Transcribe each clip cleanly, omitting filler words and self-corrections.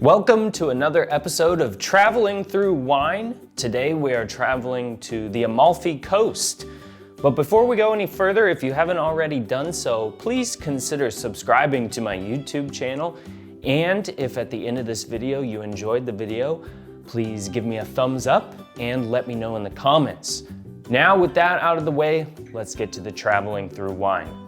Welcome to another episode of Traveling Through Wine. Today we are traveling to the Amalfi Coast. But before we go any further, if you haven't already done so, please consider subscribing to my YouTube channel. And if at the end of this video you enjoyed the video, please give me a thumbs up and let me know in the comments. Now with that out of the way, let's get to the Traveling Through Wine.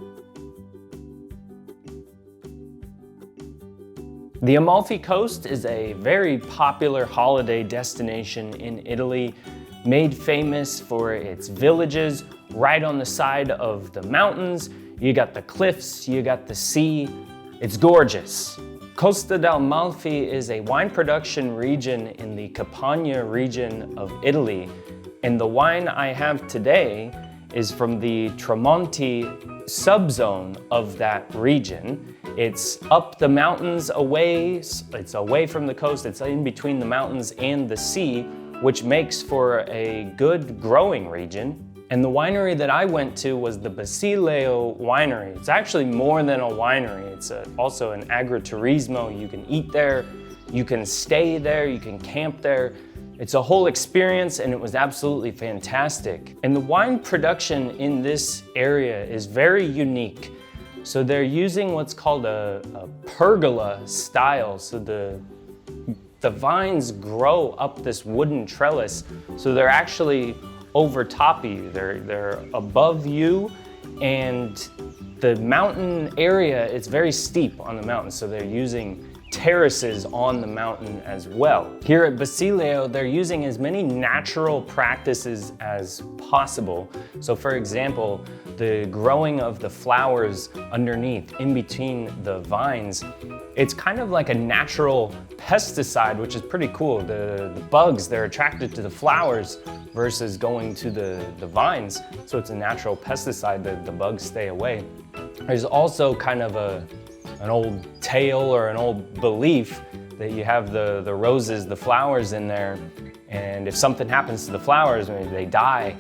The Amalfi Coast is a very popular holiday destination in Italy, made famous for its villages right on the side of the mountains. You got the cliffs, you got the sea. It's gorgeous. Costa d'Amalfi is a wine production region in the Campania region of Italy, and the wine I have today is from the Tramonti subzone of that region. It's up the mountains away, it's away from the coast, it's in between the mountains and the sea, which makes for a good growing region. And the winery that I went to was the Basileo Winery. It's actually more than a winery, it's also an agriturismo. You can eat there, you can stay there, you can camp there. It's a whole experience and it was absolutely fantastic. And the wine production in this area is very unique. So they're using what's called a pergola style. So the vines grow up this wooden trellis. So they're actually over top of you. They're above you, and the mountain area is very steep on the mountain. So they're using terraces on the mountain as well. Here at Basileo, they're using as many natural practices as possible. So for example, the growing of the flowers underneath, in between the vines, it's kind of like a natural pesticide, which is pretty cool. The bugs, they're attracted to the flowers versus going to the vines. So it's a natural pesticide that the bugs stay away. There's also kind of an old tale or an old belief that you have the roses, the flowers in there, and if something happens to the flowers, maybe they die,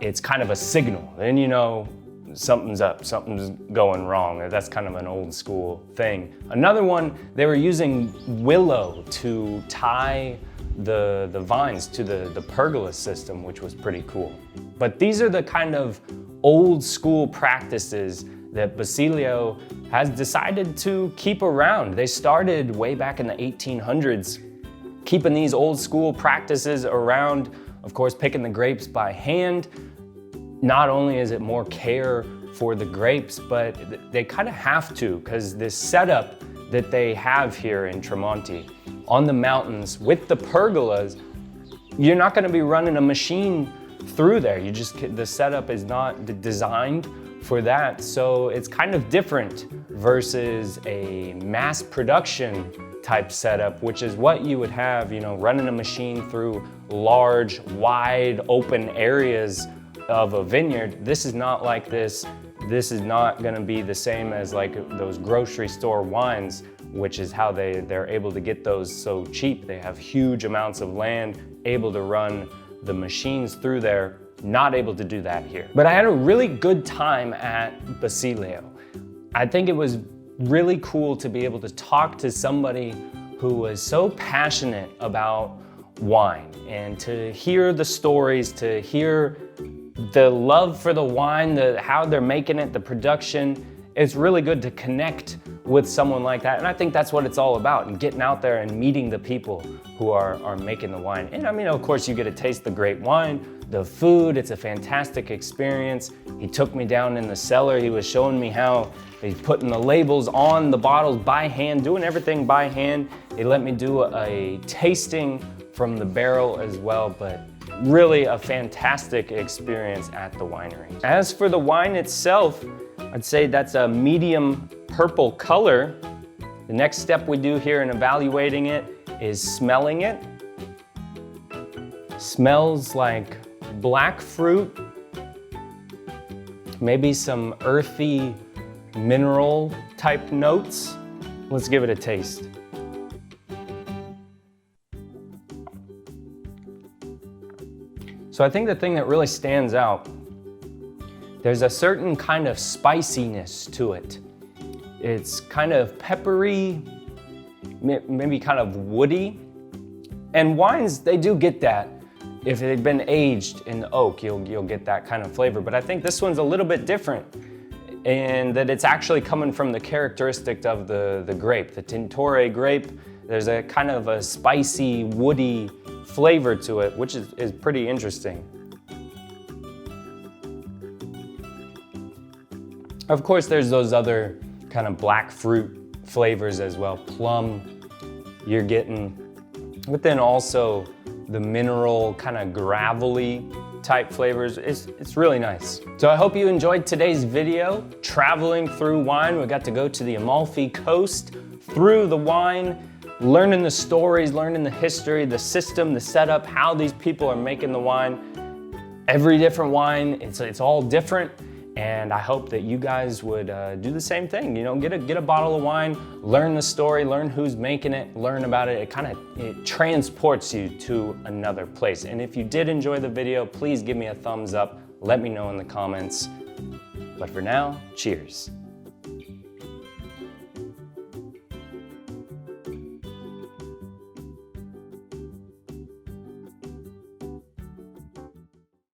it's kind of a signal. Then you know something's up, something's going wrong. That's kind of an old school thing. Another one, they were using willow to tie the vines to the pergola system, which was pretty cool. But these are the kind of old school practices that Basileo has decided to keep around. They started way back in the 1800s, keeping these old school practices around, of course, picking the grapes by hand. Not only is it more care for the grapes, but they kind of have to, because this setup that they have here in Tramonti on the mountains with the pergolas, you're not gonna be running a machine through there. The setup is not designed for that. So it's kind of different versus a mass production type setup, which is what you would have, running a machine through large, wide open areas of a vineyard. This is not like this. This is not gonna be the same as like those grocery store wines, which is how they're able to get those so cheap. They have huge amounts of land, able to run the machines through there. Not able to do that here. But I had a really good time at Basileo. I think it was really cool to be able to talk to somebody who was so passionate about wine and to hear the stories, to hear the love for the wine, how they're making it, the production. It's really good to connect with someone like that. And I think that's what it's all about, and getting out there and meeting the people who are making the wine. And I mean, of course, you get to taste the great wine, the food, it's a fantastic experience. He took me down in the cellar. He was showing me how he's putting the labels on the bottles by hand, doing everything by hand. He let me do a tasting from the barrel as well, but really a fantastic experience at the winery. As for the wine itself, I'd say that's a medium purple color. The next step we do here in evaluating it is smelling it. Smells like black fruit, maybe some earthy mineral type notes. Let's give it a taste. So I think the thing that really stands out, there's a certain kind of spiciness to it. It's kind of peppery, maybe kind of woody. And wines, they do get that. If they've been aged in oak, you'll get that kind of flavor. But I think this one's a little bit different in that it's actually coming from the characteristic of the grape, the Tintore grape. There's a kind of a spicy, woody flavor to it, which is pretty interesting. Of course, there's those other kind of black fruit flavors as well. Plum, you're getting, but then also the mineral, kind of gravelly type flavors. It's really nice. So I hope you enjoyed today's video, traveling through wine. We got to go to the Amalfi Coast, through the wine, learning the stories, learning the history, the system, the setup, how these people are making the wine. Every different wine, it's all different. And I hope that you guys would do the same thing. You know, get a bottle of wine, learn the story, learn who's making it, learn about it. It transports you to another place. And if you did enjoy the video, please give me a thumbs up. Let me know in the comments. But for now, cheers.